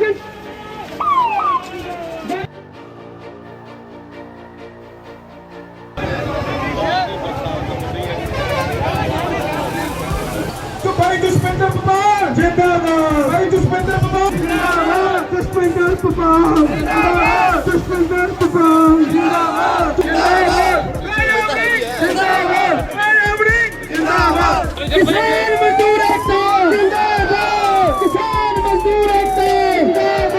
भाई दुष्पेंद्र पवार जिंदाबाद, भाई दुष्पेंद्र पवार जिंदाबाद, दुष्पेंद्र पवार जिंदाबाद, दुष्पेंद्र पवार जिंदाबाद, जिंदाबाद, किसान मजदूर एकता जिंदाबाद, किसान मजदूर एकता जिंदाबाद।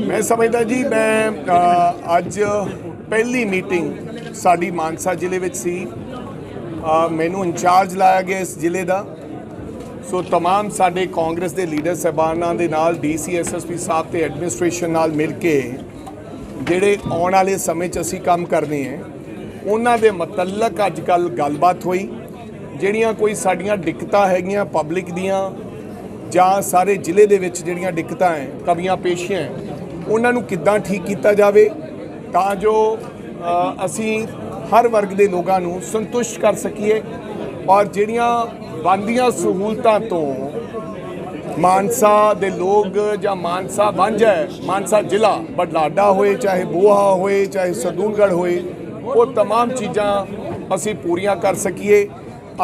मैं समझदा जी मैं अज पहली मीटिंग साडी मानसा जिले विच सी मैनू इंचार्ज लाया गया इस जिले का। सो तमाम साडे कांग्रेस के लीडर साहबानां दे नाल DC SSP साहब ते एडमिनिस्ट्रेशन नाल मिल के जिहड़े आउण वाले समय च असीं काम करने हैं उन्हां दे मुतल्लक अजकल गलबात हुई। जिहड़ियां कोई साडीआं दिक्कतां हैगियां पब्लिक दीआं ਜਾਂ ਸਾਰੇ ਜ਼ਿਲ੍ਹੇ ਦੇ ਵਿੱਚ ਜਿਹੜੀਆਂ ਦਿੱਕਤਾਂ ਹੈ ਕਮੀਆਂ ਪੇਸ਼ੀਆਂ ਉਹਨਾਂ ਨੂੰ ਕਿੱਦਾਂ ਠੀਕ ਕੀਤਾ ਜਾਵੇ ਤਾਂ ਜੋ ਅਸੀਂ ਹਰ ਵਰਗ ਦੇ ਲੋਕਾਂ ਨੂੰ ਸੰਤੁਸ਼ਟ ਕਰ ਸਕੀਏ ਔਰ ਜਿਹੜੀਆਂ ਬਣਦੀਆਂ ਸਹੂਲਤਾਂ ਤੋਂ ਮਾਨਸਾ ਦੇ ਲੋਕ ਜਾਂ ਮਾਨਸਾ ਵਾਂਝਾ ਹੈ ਮਾਨਸਾ ਜ਼ਿਲ੍ਹਾ ਬਰਨਾਲਾ ਹੋਏ ਚਾਹੇ ਬੋਹਾ ਹੋਏ ਚਾਹੇ ਸਰਦੂਲਗੜ੍ਹ ਹੋਏ ਉਹ तमाम ਚੀਜ਼ਾਂ ਅਸੀਂ ਪੂਰੀਆਂ ਕਰ ਸਕੀਏ।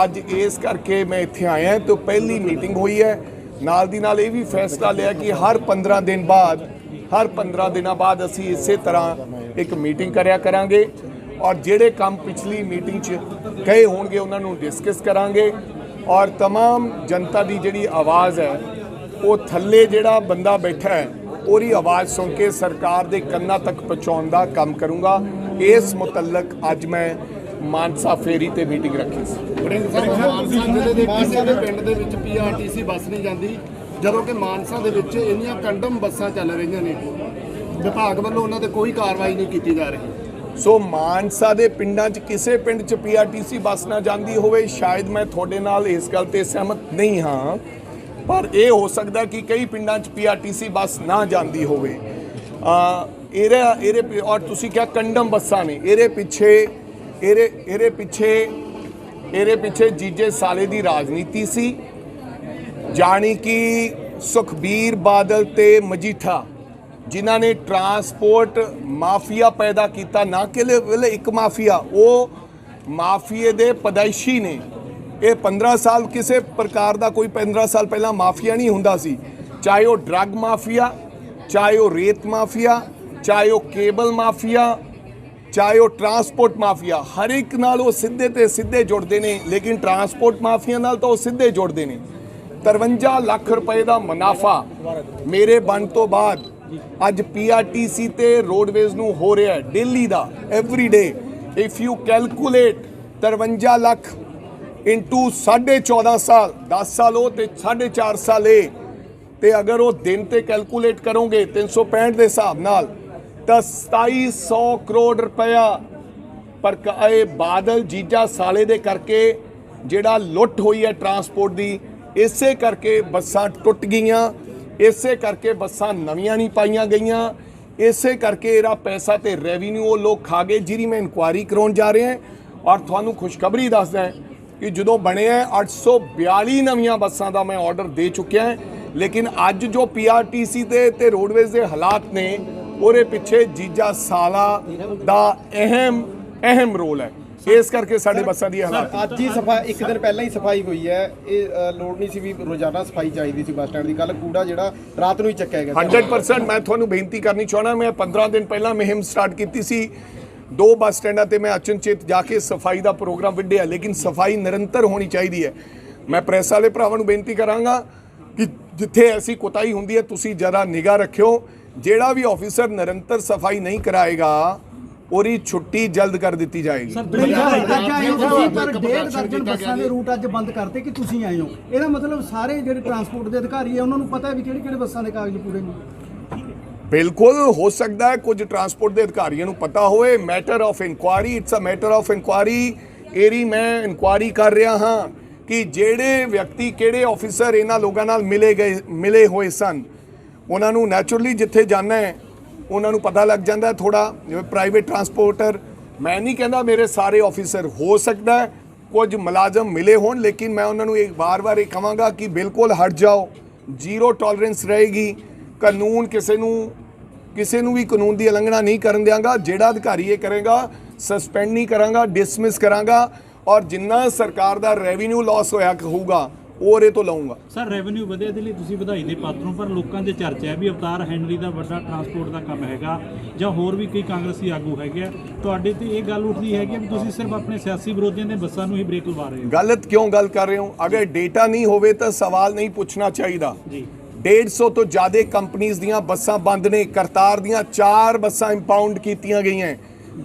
ਅੱਜ ਇਸ ਕਰਕੇ ਮੈਂ ਇੱਥੇ ਆਇਆ तो पहली मीटिंग हुई है। नाल दी नाल ये भी फैसला लिया कि हर 15 दिन बाद असी इसे तरह एक मीटिंग करया करांगे और जिहड़े काम पिछली मीटिंग च कहे होणगे उन्हां नूं डिस्कस करांगे और तमाम जनता की जिहड़ी आवाज़ है वो थल्ले जिहड़ा बंदा बैठा है ਉਹਦੀ आवाज़ सुन के सरकार के कन्ना तक पहुँचाउण दा काम करूँगा। इस मुतल्लक अज मैं मानसा फेरी ते मीटिंग रखी सी। ਮਾਨਸਾ ਜ਼ਿਲ੍ਹੇ ਦੇ ਕਿਸੇ ਦੇ ਪਿੰਡ ਦੇ ਵਿੱਚ PRTC ਬੱਸ ਨਹੀਂ ਜਾਂਦੀ ਜਦੋਂ ਕਿ ਮਾਨਸਾ ਦੇ ਵਿੱਚ ਇੰਨੀਆਂ ਕੰਡਮ ਬੱਸਾਂ ਚੱਲ ਰਹੀਆਂ ਨੇ ਵਿਭਾਗ ਵੱਲੋਂ ਉਹਨਾਂ ਤੇ ਕੋਈ ਕਾਰਵਾਈ ਨਹੀਂ ਕੀਤੀ ਜਾ ਰਹੀ। ਸੋ ਮਾਨਸਾ ਦੇ ਪਿੰਡਾਂ 'ਚ ਕਿਸੇ ਪਿੰਡ 'ਚ PRTC ਬੱਸ ਨਾ ਜਾਂਦੀ ਹੋਵੇ ਸ਼ਾਇਦ ਮੈਂ ਤੁਹਾਡੇ ਨਾਲ ਇਸ ਗੱਲ ਤੇ ਸਹਿਮਤ ਨਹੀਂ ਹਾਂ ਪਰ ਇਹ ਹੋ ਸਕਦਾ ਕਿ ਕਈ ਪਿੰਡਾਂ 'ਚ PRTC ਬੱਸ ਨਾ ਜਾਂਦੀ ਹੋਵੇ। ਇਹਦੇ ਔਰ ਤੁਸੀਂ ਕਿਹਾ ਕੰਡਮ ਬੱਸਾਂ ਨੇ ਇਹਦੇ ਪਿੱਛੇ ਜੀਜੇ ਸਾਲੇ ਦੀ ਰਾਜਨੀਤੀ ਸੀ ਜਾਣੀ कि सुखबीर बादल ते मजीठा जिन्हां ने ट्रांसपोर्ट माफिया पैदा किया ना केवल एक माफिया वो माफिए दे पैदाइशी ने ये 15 साल किसी प्रकार का कोई 15 साल पहला माफिया नहीं हुंदा सी चाहे वो ड्रग माफिया चाहे वो रेत माफिया चाहे वो केबल माफिया चाहे वो ट्रांसपोर्ट माफिया हर एक नाल वो सीधे जुड़ते हैं लेकिन ट्रांसपोर्ट माफिया नाल तो वो सीधे जुड़ते हैं। 53 लाख रुपए का मुनाफा मेरे बन तो बाद अज PRTC ते रोडवेज नूं हो रहा है डेली का every day. If you calculate 53 lakh into 14.5 साल 10 साल हो तो 4.5 साल ते अगर वो दिन ते कैलकुलेट करोगे 365 के हिसाब नाल तो 2700 करोड़ रुपया पर बादल जीजा साले दे करके जिहड़ा लुट हुई है ट्रांसपोर्ट की इसे करके बसां टुट गईयां इसे करके बसां नवीं नहीं पाईयां गईयां इसे करके इहदा पैसा तो रेवन्यू वो लोग खा गए जिहदी मैं इंक्वायरी कराउण जा रहे हैं। और तुहानूं खुशखबरी दसदा कि जो बने हैं 842 नवीं बसां का मैं ऑर्डर दे चुकिया है लेकिन अज जो PRTC ते रोडवेज के हालात ने ਉਹਦੇ ਪਿੱਛੇ ਜੀਜਾ ਸਾਲਾ ਦਾ ਅਹਿਮ ਰੋਲ ਹੈ। ਇਸ ਕਰਕੇ ਸਾਡੇ ਬੱਸਾਂ ਦੀ ਹਾਲਾਤ। ਅੱਜ ਹੀ ਸਫਾਈ, ਇੱਕ ਦਿਨ ਪਹਿਲਾਂ ਹੀ ਸਫਾਈ ਹੋਈ ਹੈ, ਇਹ ਲੋੜ ਨਹੀਂ ਸੀ ਵੀ ਰੋਜ਼ਾਨਾ ਸਫਾਈ ਚਾਹੀਦੀ ਸੀ ਬੱਸ ਸਟੈਂਡ ਦੀ। ਕੱਲ ਕੂੜਾ ਜਿਹੜਾ ਰਾਤ ਨੂੰ ਹੀ ਚੱਕਿਆ ਗਿਆ। 100% ਮੈਂ ਤੁਹਾਨੂੰ ਬੇਨਤੀ ਕਰਨੀ ਚਾਹਣਾ, ਮੈਂ 15 ਦਿਨ ਪਹਿਲਾਂ ਮੁਹਿੰਮ ਸਟਾਰਟ ਕੀਤੀ ਸੀ। 2 ਬੱਸ ਸਟੈਂਡਾਂ ਤੇ ਮੈਂ ਅਚਨਚੇਤ ਜਾ ਕੇ ਸਫਾਈ ਦਾ ਪ੍ਰੋਗਰਾਮ ਵਿੱਢਿਆ, ਲੇਕਿਨ ਸਫਾਈ ਨਿਰੰਤਰ ਹੋਣੀ ਚਾਹੀਦੀ ਹੈ। ਮੈਂ ਪ੍ਰੈਸ ਵਾਲੇ ਭਰਾਵਾਂ ਨੂੰ ਬੇਨਤੀ ਕਰਾਂਗਾ ਕਿ ਜਿੱਥੇ ਐਸੀ ਕੋਤਾਹੀ ਹੁੰਦੀ ਹੈ ਤੁਸੀਂ ਜ਼ਿਆਦਾ ਨਿਗਾਹ ਰੱਖਿਓ। ਜਿਹੜਾ ਵੀ ਆਫੀਸਰ ਨਿਰੰਤਰ ਸਫਾਈ ਨਹੀਂ ਕਰਾਏਗਾ ਉਹਦੀ ਛੁੱਟੀ ਜਲਦ ਕਰ ਦਿੱਤੀ ਜਾਏਗੀ। ਸਰ ਪਰ 1.5 ਦਰਜਨ ਬੱਸਾਂ ਦੇ ਰੂਟ ਅੱਜ ਬੰਦ ਕਰਤੇ ਕਿ ਤੁਸੀਂ ਆਏ ਹੋ, ਇਹਦਾ ਮਤਲਬ ਸਾਰੇ ਜਿਹੜੇ ਟਰਾਂਸਪੋਰਟ ਦੇ ਅਧਿਕਾਰੀ ਆ ਉਹਨਾਂ ਨੂੰ ਪਤਾ ਹੈ ਵੀ ਕਿਹੜੇ ਬੱਸਾਂ ਦੇ ਕਾਗਜ਼ ਪੂਰੇ ਨੇ। ਬਿਲਕੁਲ ਹੋ ਸਕਦਾ ਹੈ ਕੁਝ ਟਰਾਂਸਪੋਰਟ ਦੇ ਅਧਿਕਾਰੀਆਂ ਨੂੰ ਪਤਾ ਹੋਵੇ। Matter of inquiry, it's a matter of inquiry. ਇਹਦੀ ਮੈਂ ਇਨਕੁਆਇਰੀ ਕਰ ਰਿਹਾ ਹਾਂ ਕਿ ਜਿਹੜੇ ਵਿਅਕਤੀ ਕਿਹੜੇ ਆਫੀਸਰ ਇਹਨਾਂ ਲੋਕਾਂ ਨਾਲ ਮਿਲੇ ਹੋਏ ਸਨ, ਉਹਨਾਂ ਨੂੰ ਨੈਚੁਰਲੀ ਜਿੱਥੇ ਜਾਣਾ ਹੈ ਉਹਨਾਂ ਨੂੰ ਪਤਾ ਲੱਗ ਜਾਂਦਾ ਥੋੜਾ। ਜਿਵੇਂ ਪ੍ਰਾਈਵੇਟ ਟਰਾਂਸਪੋਰਟਰ, ਮੈਂ ਨਹੀਂ ਕਹਿੰਦਾ ਮੇਰੇ ਸਾਰੇ ਆਫੀਸਰ, ਹੋ ਸਕਦਾ ਹੈ ਕੁਝ ਮੁਲਾਜ਼ਮ ਮਿਲੇ ਹੋਣ, ਲੇਕਿਨ ਮੈਂ ਉਹਨਾਂ ਨੂੰ ਇੱਕ ਵਾਰ ਇਹ ਕਹਾਂਗਾ ਕਿ ਬਿਲਕੁਲ ਹਟ ਜਾਓ। ਜ਼ੀਰੋ ਟੋਲਰੈਂਸ ਰਹੇਗੀ। ਕਾਨੂੰਨ ਕਿਸੇ ਨੂੰ ਵੀ ਕਾਨੂੰਨ ਦੀ ਉਲੰਘਣਾ ਨਹੀਂ ਕਰਨ ਦਿਆਂਗਾ। ਜਿਹੜਾ ਅਧਿਕਾਰੀ ਇਹ ਕਰੇਗਾ ਸਸਪੈਂਡ ਨਹੀਂ ਕਰਾਂਗਾ, ਡਿਸਮਿਸ ਕਰਾਂਗਾ, ਔਰ ਜਿੰਨਾ ਸਰਕਾਰ ਦਾ ਰੈਵਨਿਊ ਲਾਸ ਹੋਊਗਾ ਉਹ ਇਹਦੇ ਤੋਂ ਲਵਾਂਗਾ। ਸਰ ਰੈਵਨਿਊ ਵਧੇ ਦੇ ਲਈ ਤੁਸੀਂ ਵਧਾਈ ਦੇ ਪਾਤਰ ਹੋ, ਪਰ ਲੋਕਾਂ ਦੇ ਚਰਚਾ ਹੈ ਵੀ ਅਵਤਾਰ ਹੈਂਡਲੀ ਦਾ ਵੱਡਾ ਟਰਾਂਸਪੋਰਟ ਦਾ ਕੰਮ ਹੈਗਾ ਜਾਂ ਹੋਰ ਵੀ ਕਈ ਕਾਂਗਰਸੀ ਆਗੂ ਹੈਗੇ ਆ, ਤੁਹਾਡੇ ਤੇ ਇਹ ਗੱਲ ਉੱਠਦੀ ਹੈ ਕਿ ਤੁਸੀਂ ਸਿਰਫ ਆਪਣੇ ਸਿਆਸੀ ਵਿਰੋਧੀਆਂ ਦੇ ਬੱਸਾਂ ਨੂੰ ਹੀ ਬ੍ਰੇਕ ਲਵਾ ਰਹੇ ਹੋ। ਗਲਤ ਕਿਉਂ ਗੱਲ ਕਰ ਰਹੇ ਹੋ? ਅਗਰ ਡੇਟਾ ਨਹੀਂ ਹੋਵੇ ਤਾਂ ਸਵਾਲ ਨਹੀਂ ਪੁੱਛਣਾ ਚਾਹੀਦਾ ਜੀ। 150 ਤੋਂ ਜ਼ਿਆਦਾ ਕੰਪਨੀਆਂ ਦੀਆਂ ਬੱਸਾਂ ਬੰਦ ਨੇ। ਕਰਤਾਰ ਦੀਆਂ 4 ਬੱਸਾਂ ਇੰਪਾਊਂਡ ਕੀਤੀਆਂ ਗਈਆਂ।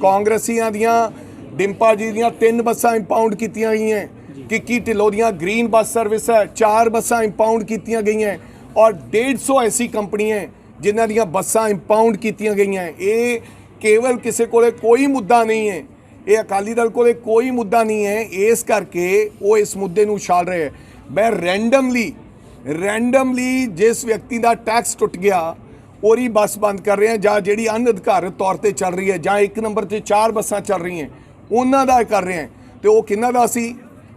ਕਾਂਗਰਸੀਆਂ ਦੀਆਂ ਡਿੰਪਾ ਜੀ ਦੀਆਂ 3 ਬੱਸਾਂ ਇੰਪਾਊਂਡ ਕੀਤੀਆਂ ਗਈਆਂ। ਕਿੱਕੀ ਢਿੱਲੋਂ ਦੀਆਂ ਗ੍ਰੀਨ ਬੱਸ ਸਰਵਿਸ ਹੈ, 4 ਬੱਸਾਂ ਇੰਪਾਊਂਡ ਕੀਤੀਆਂ ਗਈਆਂ। ਔਰ 150 ਐਸੀ ਕੰਪਨੀਆਂ ਜਿਨ੍ਹਾਂ ਦੀਆਂ ਬੱਸਾਂ ਇੰਪਾਊਂਡ ਕੀਤੀਆਂ ਗਈਆਂ। ਇਹ ਕੇਵਲ ਕਿਸੇ ਕੋਲੇ ਕੋਈ ਮੁੱਦਾ ਨਹੀਂ ਹੈ, ਇਹ ਅਕਾਲੀ ਦਲ ਕੋਲੇ ਕੋਈ ਮੁੱਦਾ ਨਹੀਂ ਹੈ, ਇਸ ਕਰਕੇ ਉਹ ਇਸ ਮੁੱਦੇ ਨੂੰ ਉਛਾਲ ਰਹੇ ਹੈ। ਮੈਂ ਰੈਂਡਮਲੀ ਜਿਸ ਵਿਅਕਤੀ ਦਾ ਟੈਕਸ ਟੁੱਟ ਗਿਆ ਉਹਦੀ ਬੱਸ ਬੰਦ ਕਰ ਰਹੇ ਹਾਂ, ਜਾਂ ਜਿਹੜੀ ਅਨਅਧਿਕਾਰਤ ਤੌਰ ਤੇ ਚੱਲ ਰਹੀ ਹੈ, ਜਾਂ 1 ਨੰਬਰ ਤੇ 4 ਬੱਸਾਂ ਚੱਲ ਰਹੀਆਂ ਉਹਨਾਂ ਦਾ ਕਰ ਰਹੇ ਹਾਂ। ਤੇ ਉਹ ਕਿਹਨਾਂ ਦਾ ਸੀ?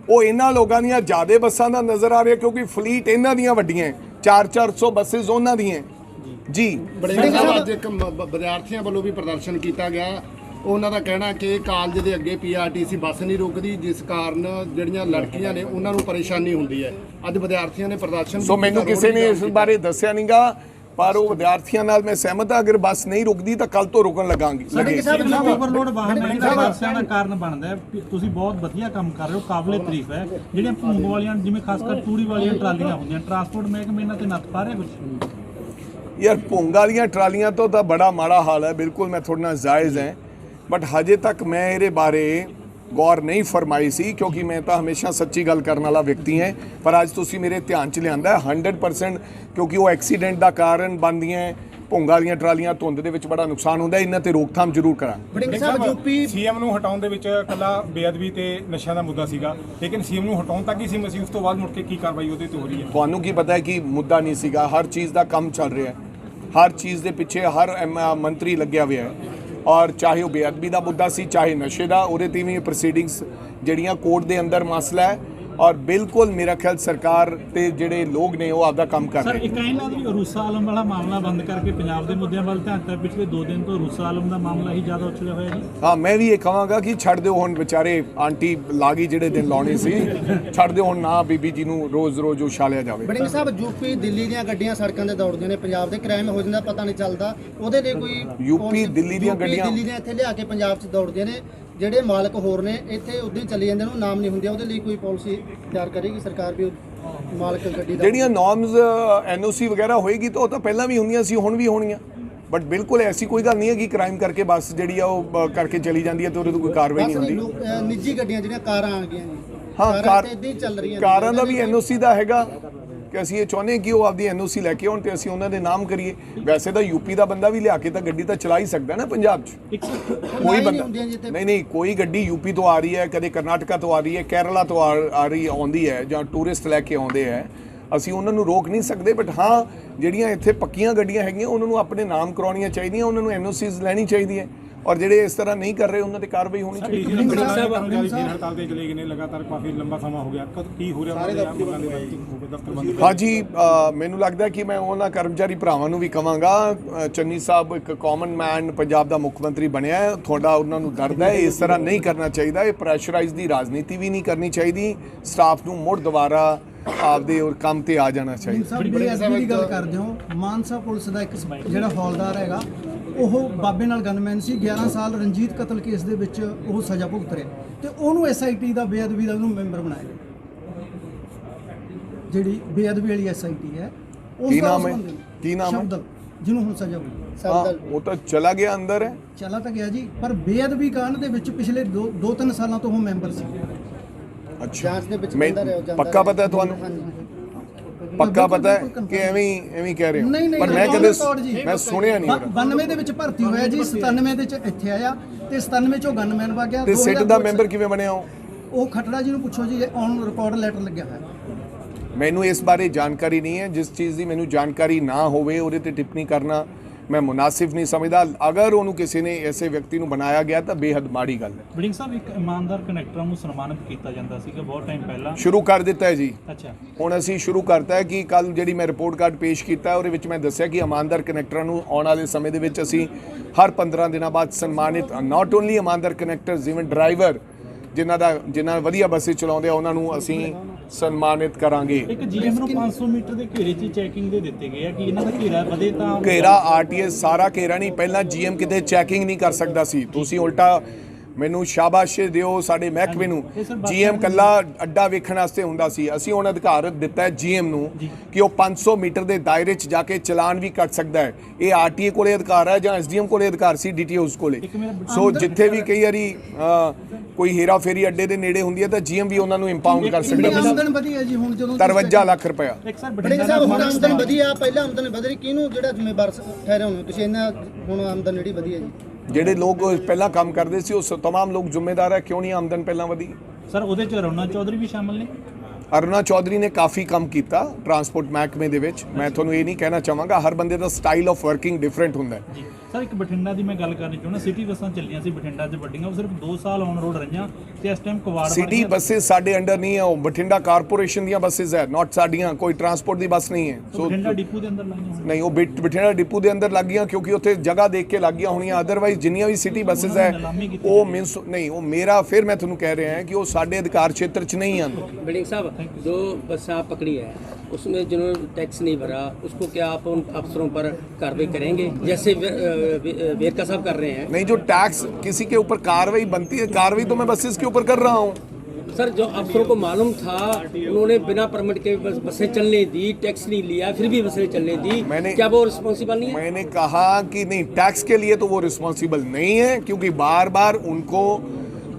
ਉਹ ਇਹਨਾਂ ਲੋਕਾਂ ਦੀਆਂ ਜ਼ਿਆਦਾ ਬੱਸਾਂ ਦਾ ਨਜ਼ਰ ਆ ਰਿਹਾ, ਕਿਉਂਕਿ ਫਲੀਟ ਇਹਨਾਂ ਦੀਆਂ ਵੱਡੀਆਂ 400 ਬੱਸਿਸ ਉਹਨਾਂ ਦੀਆਂ ਜੀ। ਅੱਜ ਇੱਕ ਵਿਦਿਆਰਥੀਆਂ ਵੱਲੋਂ ਵੀ ਪ੍ਰਦਰਸ਼ਨ ਕੀਤਾ ਗਿਆ। ਉਹਨਾਂ ਦਾ ਕਹਿਣਾ ਕਿ ਕਾਲਜ ਦੇ ਅੱਗੇ ਪੀਆਰਟੀਸੀ ਬੱਸ ਨਹੀਂ ਰੁਕਦੀ, ਜਿਸ ਕਾਰਨ ਜਿਹੜੀਆਂ ਲੜਕੀਆਂ ਨੇ ਉਹਨਾਂ ਨੂੰ ਪਰੇਸ਼ਾਨੀ ਹੁੰਦੀ ਹੈ। ਅੱਜ ਵਿਦਿਆਰਥੀਆਂ ਨੇ ਪ੍ਰਦਰਸ਼ਨ ਸੋ ਮੈਨੂੰ ਕਿਸੇ ਨੇ ਇਸ ਬਾਰੇ ਦੱਸਿਆ ਨਹੀਂਗਾ, ਪਰ ਉਹ ਵਿਦਿਆਰਥੀਆਂ ਨਾਲ ਮੈਂ ਸਹਿਮਤ ਹਾਂ। ਅਗਰ ਬੱਸ ਨਹੀਂ ਰੁਕਦੀ ਤਾਂ ਕੱਲ ਤੋਂ ਰੁਕਣ ਲੱਗਾਂਗੀ। ਓਵਰਲੋਡ ਵਾਹਨ ਹੈ ਹਾਦਸਿਆਂ ਦਾ ਕਾਰਨ ਬਣਦਾ ਹੈ। ਤੁਸੀਂ ਬਹੁਤ ਵਧੀਆ ਕੰਮ ਕਰ ਰਹੇ ਹੋ, ਕਾਬਲੇ ਤਾਰੀਫ ਹੈ। ਜਿਹੜੀਆਂ ਭੂੰਗ ਵਾਲੀਆਂ, ਜਿਵੇਂ ਖਾਸ ਕਰ ਤੂੜੀ ਵਾਲੀਆਂ ਟਰਾਲੀਆਂ ਹੁੰਦੀਆਂ, ਟਰਾਂਸਪੋਰਟ ਮਹਿਕਮੇ ਇਹਨਾਂ ਤੇ ਨੱਥ ਪਾ ਰਿਹਾ ਕੁਝ? ਯਾਰ ਭੂੰਗ ਵਾਲੀਆਂ ਟਰਾਲੀਆਂ ਤੋਂ ਤਾਂ ਬੜਾ ਮਾੜਾ ਹਾਲ ਹੈ, ਬਿਲਕੁਲ ਮੈਂ ਤੁਹਾਡੇ ਨਾਲ ਜਾਇਜ਼ ਹੈ, ਬਟ ਹਜੇ ਤੱਕ ਮੈਂ ਇਹਦੇ ਬਾਰੇ ਗੌਰ ਨਹੀਂ ਫਰਮਾਈ ਸੀ, ਕਿਉਂਕਿ ਮੈਂ ਤਾਂ ਹਮੇਸ਼ਾ ਸੱਚੀ ਗੱਲ ਕਰਨ ਵਾਲਾ ਵਿਅਕਤੀ ਹਾਂ। ਪਰ ਅੱਜ ਤੁਸੀਂ ਮੇਰੇ ਧਿਆਨ 'ਚ ਲਿਆਂਦਾ 100%, ਕਿਉਂਕਿ ਉਹ ਐਕਸੀਡੈਂਟ ਦਾ ਕਾਰਨ ਬਣਦੀਆਂ ਭੁੰਗਾਂ ਦੀਆਂ ਟਰਾਲੀਆਂ। ਧੁੰਦ ਦੇ ਵਿੱਚ ਬੜਾ ਨੁਕਸਾਨ ਹੁੰਦਾ, ਇਹਨਾਂ ਤੇ ਰੋਕਥਾਮ ਜ਼ਰੂਰ ਕਰਾਂਗੇ। ਵੜਿੰਗ ਸਾਹਿਬ, ਯੂਪੀ ਸੀਐਮ ਨੂੰ ਹਟਾਉਣ ਦੇ ਵਿੱਚ ਇਕੱਲਾ ਬੇਅਦਬੀ ਤੇ ਨਸ਼ਿਆਂ ਦਾ ਮੁੱਦਾ ਸੀਗਾ, ਲੇਕਿਨ ਸੀਐਮ ਨੂੰ ਹਟਾਉਣ ਤੱਕ ਹੀ ਸੀ ਮਸੀਂ, ਉਸ ਤੋਂ ਬਾਅਦ ਮੁੜ ਕੇ ਕੀ ਕਾਰਵਾਈ ਉਹਦੇ ਤੇ ਹੋ ਰਹੀ ਹੈ? ਤੁਹਾਨੂੰ ਕੀ ਪਤਾ ਹੈ ਕਿ ਮੁੱਦਾ ਨਹੀਂ ਸੀਗਾ, ਹਰ ਚੀਜ਼ ਦਾ ਕੰਮ ਚੱਲ ਰਿਹਾ ਹੈ, ਹਰ ਚੀਜ਼ ਦੇ ਪਿੱਛੇ ਹਰ ਮੰਤਰੀ ਲੱਗਿਆ ਹੋਇਆ ਹੈ। ਔਰ ਚਾਹੇ ਉਹ ਬੇਅਦਬੀ ਦਾ ਮੁੱਦਾ ਸੀ, ਚਾਹੇ ਨਸ਼ੇ ਦਾ, ਉਹਦੇ ਤੇ ਵੀ ਪ੍ਰੋਸੀਡਿੰਗਸ ਜਿਹੜੀਆਂ ਕੋਰਟ ਦੇ ਅੰਦਰ ਮਸਲਾ ਹੈ। ਔਰ ਬਿਲਕੁਲ ਮੇਰਾ ਖਿਆਲ ਸਰਕਾਰ ਤੇ ਜਿਹੜੇ ਲੋਕ ਨੇ ਉਹ ਆਪਦਾ ਕੰਮ ਕਰ ਰਹੇ। ਸਰ ਇੱਕ ਇਹਨਾਂ ਦੀ ਰੂਸਾ ਆਲਮ ਵਾਲਾ ਮਾਮਲਾ ਬੰਦ ਕਰਕੇ ਪੰਜਾਬ ਦੇ ਮੁੱਦਿਆਂ ਵੱਲ ਧਿਆਨ ਦਿੱਤਾ। ਪਿਛਲੇ 2 ਦਿਨ ਤੋਂ ਰੂਸਾ ਆਲਮ ਦਾ ਮਾਮਲਾ ਹੀ ਜ਼ਿਆਦਾ ਉਛਲਿਆ ਹੋਇਆ ਜੀ। ਹਾਂ, ਮੈਂ ਵੀ ਇਹ ਕਹਾਂਗਾ ਕਿ ਛੱਡ ਦਿਓ ਹੁਣ, ਵਿਚਾਰੇ ਆਂਟੀ ਲਾਗੀ ਜਿਹੜੇ ਦਿਨ ਲਾਉਣੇ ਸੀ, ਛੱਡ ਦਿਓ ਹੁਣ, ਨਾ ਬੀਬੀ ਜੀ ਨੂੰ ਰੋਜ਼ ਉਛਾਲਿਆ ਜਾਵੇ। ਵੜਿੰਗ ਸਾਹਿਬ, ਯੂਪੀ ਦਿੱਲੀ ਦੀਆਂ ਗੱਡੀਆਂ ਸੜਕਾਂ ਤੇ ਦੌੜਦੀਆਂ ਨੇ, ਪੰਜਾਬ ਦੇ ਕ੍ਰਾਈਮ ਹੋ ਜਾਂਦਾ ਪਤਾ ਨਹੀਂ ਚੱਲਦਾ, ਉਹਦੇ ਲਈ ਕੋਈ ਯੂਪੀ ਦਿੱਲੀ ਦੀਆਂ ਗੱਡੀਆਂ ਇੱਥੇ ਲਿਆ ਕੇ ਪੰਜਾਬ 'ਚ ਦੌੜਦੀਆਂ ਨੇ, ਜਿਹੜੇ ਮਾਲਕ ਹੋਰ ਨੇ ਇੱਥੇ ਉਦੋਂ ਚਲੇ ਜਾਂਦੇ ਨੇ, ਉਹ ਨਾਮ ਨਹੀਂ ਹੁੰਦੇ, ਉਹਦੇ ਲਈ ਕੋਈ ਪਾਲਿਸੀ ਤਿਆਰ ਕਰੇਗੀ ਸਰਕਾਰ ਵੀ ਮਾਲਕ ਗੱਡੀ ਦਾ? ਜਿਹੜੀਆਂ ਨੋਰਮਸ ਐਨਓਸੀ ਵਗੈਰਾ ਹੋਏਗੀ ਤਾਂ ਉਹ ਤਾਂ ਪਹਿਲਾਂ ਵੀ ਹੁੰਦੀਆਂ ਸੀ, ਹੁਣ ਵੀ ਹੋਣੀਆਂ, ਬਟ ਬਿਲਕੁਲ ਐਸੀ ਕੋਈ ਗੱਲ ਨਹੀਂ ਹੈ ਕਿ ਕ੍ਰਾਈਮ ਕਰਕੇ ਬੱਸ ਜਿਹੜੀ ਆ ਉਹ ਕਰਕੇ ਚਲੀ ਜਾਂਦੀ ਹੈ ਤੇ ਉਹਦੇ ਤੋਂ ਕੋਈ ਕਾਰਵਾਈ ਨਹੀਂ ਹੁੰਦੀ। ਨਿੱਜੀ ਗੱਡੀਆਂ ਜਿਹੜੀਆਂ ਕਾਰਾਂ ਆ ਗਈਆਂ ਨੇ, ਹਾਂ, ਕਾਰਾਂ ਦਾ ਵੀ ਐਨਓਸੀ ਦਾ ਹੈਗਾ ਕਿ ਅਸੀਂ ਇਹ ਚਾਹੁੰਦੇ ਕਿ ਉਹ ਆਪਦੀ ਐਨਓਸੀ ਲੈ ਕੇ ਆਉਣ ਤੇ ਅਸੀਂ ਉਹਨਾਂ ਦੇ ਨਾਮ ਕਰੀਏ। ਵੈਸੇ ਤਾਂ ਯੂਪੀ ਦਾ ਬੰਦਾ ਵੀ ਲਿਆ ਕੇ ਤਾਂ ਗੱਡੀ ਤਾਂ ਚਲਾ ਹੀ ਸਕਦਾ ਨਾ ਪੰਜਾਬ 'ਚ, ਕੋਈ ਬੰਦਾ ਨਹੀਂ, ਕੋਈ ਗੱਡੀ ਯੂਪੀ ਤੋਂ ਆ ਰਹੀ ਹੈ, ਕਦੇ ਕਰਨਾਟਕਾ ਤੋਂ ਆ ਰਹੀ ਹੈ, ਕੇਰਲਾ ਤੋਂ ਆਉਂਦੀ ਹੈ, ਜਾਂ ਟੂਰਿਸਟ ਲੈ ਕੇ ਆਉਂਦੇ ਹੈ, ਅਸੀਂ ਉਹਨਾਂ ਨੂੰ ਰੋਕ ਨਹੀਂ ਸਕਦੇ। ਬਟ ਹਾਂ, ਜਿਹੜੀਆਂ ਇੱਥੇ ਪੱਕੀਆਂ ਗੱਡੀਆਂ ਹੈਗੀਆਂ ਉਹਨਾਂ ਨੂੰ ਆਪਣੇ ਨਾਮ ਕਰਾਉਣੀਆਂ ਚਾਹੀਦੀਆਂ, ਉਹਨਾਂ ਨੂੰ ਐਨਓਸੀਜ਼ ਲੈਣੀ ਚਾਹੀਦੀ ਹੈ। ਔਰ ਜਿਹੜੇ ਇਸ ਤਰ੍ਹਾਂ ਨਹੀਂ ਕਰ ਰਹੇ ਉਹਨਾਂ ਤੇ ਕਾਰਵਾਈ ਹੋਣੀ ਚਾਹੀਦੀ ਹੈ। ਹੜਤਾਲ ਤੇ ਚਲੇ ਗਏ ਨੇ ਲਗਾਤਾਰ ਕਾਫੀ ਲੰਬਾ ਸਮਾਂ ਹੋ ਗਿਆ, ਕੀ ਹੋ ਰਿਹਾ ਦਫ਼ਤਰ ਬੰਦ? ਹਾਂਜੀ, ਮੈਨੂੰ ਲੱਗਦਾ ਕਿ ਮੈਂ ਉਹਨਾਂ ਕਰਮਚਾਰੀ ਭਰਾਵਾਂ ਨੂੰ ਵੀ ਕਵਾਂਗਾ, ਚੰਨੀ ਸਾਹਿਬ ਇੱਕ ਕਾਮਨ ਮੈਨ ਪੰਜਾਬ ਦਾ ਮੁੱਖ ਮੰਤਰੀ ਬਣਿਆ ਹੈ, ਤੁਹਾਡਾ ਉਹਨਾਂ ਨੂੰ ਦਰਦ ਹੈ, ਇਸ ਤਰ੍ਹਾਂ ਨਹੀਂ ਕਰਨਾ ਚਾਹੀਦਾ। ਇਹ ਪ੍ਰੈਸ਼ਰਾਈਜ਼ ਦੀ ਰਾਜਨੀਤੀ ਵੀ ਨਹੀਂ ਕਰਨੀ ਚਾਹੀਦੀ। ਸਟਾਫ ਨੂੰ ਮੁੜ ਦੁਬਾਰਾ ਆਪਦੇ ਔਰ ਕੰਮ ਤੇ ਆ ਜਾਣਾ ਚਾਹੀਦਾ। ਸਾਹਿਬ ਬੇਅਦਬੀ ਦੀ ਗੱਲ ਕਰਦੇ ਹੋ, ਮਾਨਸਾ ਪੁਲਿਸ ਦਾ ਇੱਕ ਜਿਹੜਾ ਹੌਲਦਾਰ ਹੈਗਾ ਉਹ ਬਾਬੇ ਨਾਲ ਗਨਮੈਨ ਸੀ, 11 ਸਾਲ ਰਣਜੀਤ ਕਤਲ ਕੇਸ ਦੇ ਵਿੱਚ ਉਹ ਸਜ਼ਾ ਭੁਗਤ ਰਿਹਾ ਤੇ ਉਹਨੂੰ SIT ਦਾ ਬੇਅਦਬੀ ਦਾ ਉਹਨੂੰ ਮੈਂਬਰ ਬਣਾਇਆ ਗਿਆ। ਜਿਹੜੀ ਬੇਅਦਬੀ ਵਾਲੀ SIT ਹੈ ਕੀ ਨਾਮ ਹੈ? ਕੀ ਨਾਮ ਹੈ? ਸ਼ਬਦਲ, ਜਿਹਨੂੰ ਹੁਣ ਸਜ਼ਾ ਹੋਈ। ਹਾਂ, ਉਹ ਤਾਂ ਚਲਾ ਗਿਆ ਅੰਦਰ ਹੈ। ਚਲਾ ਤਾਂ ਗਿਆ ਜੀ, ਪਰ ਬੇਅਦਬੀ ਕਾਂਡ ਦੇ ਵਿੱਚ ਪਿਛਲੇ 2-3 ਸਾਲਾਂ ਤੋਂ ਉਹ ਮੈਂਬਰ ਸੀ। ਅੱਛਾ, ਪੱਕਾ ਪਤਾ ਹੈ ਤੁਹਾਨੂੰ? ਪੱਕਾ ਪਤਾ ਹੈ ਕਿ ਐਵੇਂ ਕਹਿ ਰਹੇ ਹੋ? ਨਹੀਂ ਪਰ ਮੈਂ ਕਦੇ ਮੈਂ ਸੁਣਿਆ ਨਹੀਂ। 92 ਦੇ ਵਿੱਚ ਭਰਤੀ ਹੋਇਆ ਜੀ, 97 ਦੇ ਵਿੱਚ ਇੱਥੇ ਆਇਆ ਤੇ 97 ਚੋਂ ਗਨਮੈਨ ਵਗ ਗਿਆ। ਤੇ ਸਿੱਟ ਦਾ ਮੈਂਬਰ ਕਿਵੇਂ ਬਣਿਆ ਉਹ ਖੱਟੜਾ ਜੀ ਨੂੰ ਪੁੱਛੋ ਜੀ, ਔਨ ਰਿਕਾਰਡ ਲੈਟਰ ਲੱਗਿਆ ਹੋਇਆ। ਮੈਨੂੰ ਇਸ ਬਾਰੇ ਜਾਣਕਾਰੀ ਨਹੀਂ ਹੈ। ਜਿਸ ਚੀਜ਼ ਦੀ ਮੈਨੂੰ ਜਾਣਕਾਰੀ ਨਾ ਹੋਵੇ ਉਹਦੇ ਤੇ ਟਿੱਪਣੀ ਕਰਨਾ ਮੈਂ ਮੁਨਾਸਿਬ ਨਹੀਂ ਸਮਝਦਾ। ਅਗਰ ਉਹਨੂੰ ਕਿਸੇ ਨੇ ਐਸੇ ਵਿਅਕਤੀ ਨੂੰ ਬਣਾਇਆ ਗਿਆ ਤਾਂ ਬੇਹੱਦ ਮਾੜੀ ਗੱਲ ਹੈ। ਵੜਿੰਗ ਸਾਹਿਬ, ਇੱਕ ਇਮਾਨਦਾਰ ਕਨੈਕਟਰਾਂ ਨੂੰ ਸਨਮਾਨਿਤ ਕੀਤਾ ਜਾਂਦਾ ਸੀਗਾ ਬਹੁਤ ਟਾਈਮ ਪਹਿਲਾਂ, ਸ਼ੁਰੂ ਕਰ ਦਿੱਤਾ ਹੈ ਜੀ। ਅੱਛਾ, ਹੁਣ ਅਸੀਂ ਸ਼ੁਰੂ ਕਰਤਾ ਹੈ ਕਿ ਕੱਲ ਜਿਹੜੀ ਮੈਂ ਰਿਪੋਰਟ ਕਾਰਡ ਪੇਸ਼ ਕੀਤਾ ਉਹਦੇ ਵਿੱਚ ਮੈਂ ਦੱਸਿਆ ਕਿ ਇਮਾਨਦਾਰ ਕਨੈਕਟਰਾਂ ਨੂੰ ਆਉਣ ਵਾਲੇ ਸਮੇਂ ਦੇ ਵਿੱਚ ਅਸੀਂ ਹਰ 15 ਦਿਨਾਂ ਬਾਅਦ ਸਨਮਾਨਿਤ, ਨਾਟ ਓਨਲੀ ਇਮਾਨਦਾਰ ਕਨੈਕਟਰਸ, ਇਵਨ ਡਰਾਈਵਰ ਜਿਨ੍ਹਾਂ ਵਧੀਆ ਬੱਸੇ ਚਲਾਉਂਦੇ ਆ ਉਹਨਾਂ ਨੂੰ ਅਸੀਂ ਸਨਮਾਨਿਤ ਕਰਾਂਗੇ। ਇੱਕ GM ਨੂੰ 500 ਮੀਟਰ ਦੇ ਘੇਰੇ 'ਚ ਚੈਕਿੰਗ ਦੇ ਦਿੱਤੇ ਗਏ ਆ ਕਿ ਇਹਨਾਂ ਦਾ ਘੇਰਾ ਵਧੇ ਤਾਂ ਘੇਰਾ RTS ਸਾਰਾ ਘੇਰਾ ਨਹੀਂ, ਪਹਿਲਾਂ GM ਕਿਤੇ ਚੈਕਿੰਗ ਨਹੀਂ ਕਰ ਸਕਦਾ ਸੀ। ਤੁਸੀਂ ਉਲਟਾ ਮੈਨੂੰ ਸ਼ਾਬਾਸ਼ ਦਿਓ ਸਾਡੇ ਮਹਿਕਮੇ ਨੂੰ। GM ਕੱਲਾ ਅੱਡਾ ਵੇਖਣ ਵਾਸਤੇ ਹੁੰਦਾ ਸੀ, ਅਸੀਂ ਹੁਣ ਅਧਿਕਾਰ ਦਿੱਤਾ ਹੈ GM ਨੂੰ ਕਿ ਉਹ 500 ਮੀਟਰ ਦੇ ਦਾਇਰੇ 'ਚ ਜਾ ਕੇ ਚਲਾਨ ਵੀ ਕੱਟ ਸਕਦਾ ਹੈ। ਇਹ RTA ਕੋਲੇ ਅਧਿਕਾਰ ਹੈ ਜਾਂ SDM ਕੋਲੇ ਅਧਿਕਾਰ ਸੀ, DTOs ਕੋਲੇ। ਸੋ ਜਿੱਥੇ ਵੀ ਕਈ ਵਾਰੀ ਕੋਈ ਹੇਰਾ ਫੇਰੀ ਅੱਡੇ ਦੇ ਨੇੜੇ ਹੁੰਦੀ ਹੈ ਤਾਂ GM ਵੀ ਉਹਨਾਂ ਨੂੰ ਇੰਪਾਊਂਡ ਕਰ ਸਕਦਾ ਹੈ। ਆਮਦਨ ਵਧੀ ਹੈ ਜੀ ਹੁਣ ਜਦੋਂ 53 ਲੱਖ ਰੁਪਇਆ। ਇੱਕ ਸਰ ਬਠਿੰਡਾ ਸਾਹਿਬ ਹੁਣ ਆਮਦਨ ਵਧੀ ਆ, ਪਹਿਲਾਂ ਆਮਦਨ ਵਧ ਰਹੀ, ਕਿਹਨੂੰ ਜਿਹੜਾ ਜ਼ਿੰਮੇਵਾਰ ਠਹਿਰੇ ਹੋ ਤੁਸੀਂ ਇਹਨਾਂ ਹੁਣ ਆਮਦਨ ਜਿਹੜੀ ਵਧੀ ਹੈ ਜੀ? ਜਿਹੜੇ ਲੋਕ ਪਹਿਲਾਂ ਕੰਮ ਕਰਦੇ ਸੀ ਉਹ ਤਮਾਮ ਲੋਕ ਜ਼ਿੰਮੇਦਾਰ ਹੈ। ਕਿਉਂ ਨਹੀਂ ਆਮਦਨ ਪਹਿਲਾਂ ਵਧੀ? ਸਰ ਉਹਦੇ 'ਚ ਅਰੁਣਾ ਚੌਧਰੀ ਵੀ ਸ਼ਾਮਲ ਨੇ। ਅਰੁਣਾ ਚੌਧਰੀ ਨੇ ਕਾਫੀ ਕੰਮ ਕੀਤਾ ਟਰਾਂਸਪੋਰਟ ਮਹਿਕਮੇ ਦੇ ਵਿੱਚ। ਮੈਂ ਤੁਹਾਨੂੰ ਇਹ ਨਹੀਂ ਕਹਿਣਾ ਚਾਹਾਂਗਾ, ਹਰ ਬੰਦੇ ਦਾ ਸਟਾਈਲ ਆਫ ਵਰਕਿੰਗ ਡਿਫਰੈਂਟ ਹੁੰਦਾ ਹੈ। ਜੀ ਸਰ, ਇੱਕ ਬਠਿੰਡਾ ਦੀ ਮੈਂ ਗੱਲ ਕਰਨੀ ਚਾਹੁੰਦਾ। ਸਿਟੀ ਬੱਸਾਂ ਚੱਲੀਆਂ ਸੀ ਬਠਿੰਡਾ 'ਚ ਵੱਡੀਆਂ, ਉਹ ਸਿਰਫ 2 ਸਾਲ ਔਨ ਰੋਡ ਰਹੀਆਂ ਤੇ ਇਸ ਟਾਈਮ ਕਵਾੜ ਸਿਟੀ ਬੱਸਿਸ ਸਾਡੇ ਅੰਡਰ ਨਹੀਂ ਹੈ, ਉਹ ਬਠਿੰਡਾ ਕਾਰਪੋਰੇਸ਼ਨ ਦੀਆਂ ਬੱਸਿਸ ਹੈ, ਨਾਟ ਸਾਡੀਆਂ। ਕੋਈ ਟਰਾਂਸਪੋਰਟ ਦੀ ਬੱਸ ਨਹੀਂ ਹੈ। ਸੋ ਬਠਿੰਡਾ ਡਿਪੂ ਦੇ ਅੰਦਰ ਲਾਈਆਂ ਹੋਈਆਂ। ਨਹੀਂ, ਉਹ ਬਠਿੰਡਾ ਡਿਪੂ ਦੇ ਅੰਦਰ ਲੱਗ ਗਈਆਂ ਕਿਉਂਕਿ ਉੱਥੇ ਜਗ੍ਹਾ ਦੇਖ ਕੇ ਲੱਗ ਗਈਆਂ ਹੋਣੀਆਂ। ਅਦਰਵਾਈਜ਼ ਜਿੰਨੀਆਂ ਵੀ ਸਿਟੀ ਬੱਸਿਸ ਹੈ ਉਹ ਮੀਨਸ ਨਹੀਂ, ਉਹ ਮੇਰਾ ਫਿਰ ਮੈਂ ਤੁਹਾਨੂੰ ਕਹਿ ਰਿਹਾ ਹਾਂ ਕਿ ਉਹ ਸਾਡੇ ਅਧਿਕਾਰ ਖੇਤਰ 'ਚ नहीं आते। बिल्डिंग साहब, जो बस आप पकड़ी है उसमें जिन्होंने टैक्स नहीं भरा उसको क्या आप उन अफसरों पर कार्रवाई करेंगे जैसे वेरका साहब कर रहे हैं? नहीं, जो टैक्स किसी के ऊपर कार्रवाई बनती है, कार्रवाई तो मैं बसेस के ऊपर कर रहा हूँ। सर, जो अफसरों को मालूम था उन्होंने बिना परमिट के बसें चलने दी, टैक्स नहीं लिया, फिर भी बसें चलने दी, क्या वो रिस्पॉन्सिबल नहीं है? मैंने कहा कि नहीं, टैक्स के लिए तो वो रिस्पॉन्सिबल नहीं है क्योंकि बार बार उनको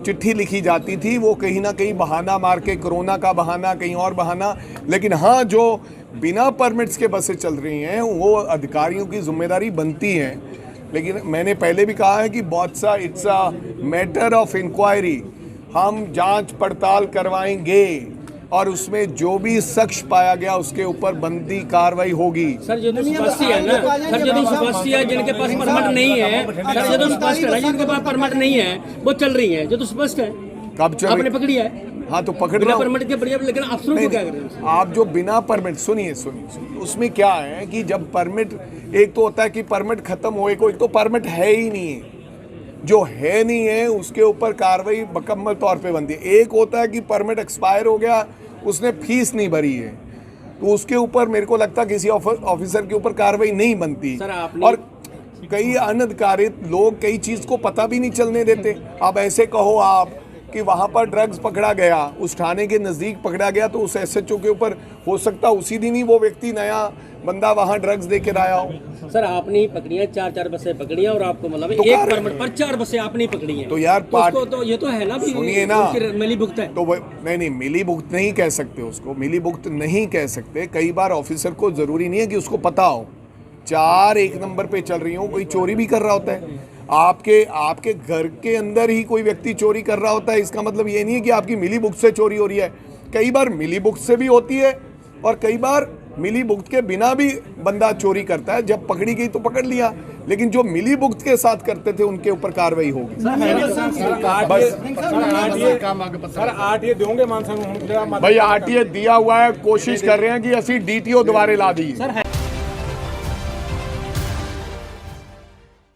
चिट्ठी लिखी जाती थी, वो कहीं ना कहीं बहाना मार के, कोरोना का बहाना, कहीं और बहाना। लेकिन हाँ, जो बिना परमिट्स के बसें चल रही हैं वो अधिकारियों की जिम्मेदारी बनती है। लेकिन मैंने पहले भी कहा है कि बहुत सा it's a matter of inquiry, हम जांच पड़ताल करवाएंगे और उसमें जो भी शख्स पाया गया उसके ऊपर बनती कार्रवाई होगी। सर, जो स्पष्ट है ना, सर जो स्पष्ट है जिनके पास परमिट नहीं है, सर जो स्पष्ट है जिनके पास परमिट नहीं है वो चल रही है, जो तो स्पष्ट है। कब चल आपने पकड़ी है? हाँ, तो पकड़ बिना रहा हूं। परमिट के बढ़िया, लेकिन अफसरों को क्या करें? आप जो बिना परमिट, सुनिए उसमें क्या है कि जब परमिट, एक तो होता है कि परमिट खत्म होए, कोई तो परमिट है ही नहीं है, जो है नहीं है उसके ऊपर कार्रवाई मुकम्मल तौर पे बनती है। एक होता है कि परमिट एक्सपायर हो गया, उसने फीस नहीं भरी है, तो उसके ऊपर मेरे को लगता है किसी ऑफिसर के ऊपर कार्रवाई नहीं बनती। और कई अनधिकारित लोग कई चीज़ को पता भी नहीं चलने देते। अब ऐसे कहो आप कि वहाँ पर ड्रग्स पकड़ा गया, उस थाने के नज़दीक पकड़ा गया, तो उस SHO के ऊपर हो सकता उसी दिन ही वो व्यक्ति नया बंदा वहाँ ड्रग्स दे के आया हो। सर, आपने ही पकड़ी है, 4 बसें पकड़ी हैं और आपको मतलब तो एक परमिट पर 4 बसें आपने पकड़ी हैं। तो यार तो ये तो है ना, सुनिए ना, मिली भुगत है। तो नहीं, मिली भुगत नहीं कह सकते उसको, मिली भुगत नहीं कह सकते। कई बार ऑफिसर को जरूरी नहीं है कि उसको पता हो। 4 एक नंबर पे चल रही हो, कोई चोरी भी कर रहा होता है, आपके घर के अंदर ही कोई व्यक्ति चोरी कर रहा होता है, इसका मतलब ये नहीं है कि आपकी मिली भुगत से चोरी हो रही है। कई बार मिली भुगत से भी होती है और कई बार मिली भुगत के बिना भी बंदा चोरी करता है, जब पकड़ी गई तो पकड़ लिया, लेकिन जो मिली भुगत के साथ करते थे उनके ऊपर कार्रवाई होगी। सर आरटीए दोगे मानसा ਨੂੰ ਹੁਣ ਜਿਹੜਾ भाई आरटीए दिया हुआ है, कोशिश कर रहे हैं कि ਅਸੀਂ डीटीओ दोबारे ला दी। सर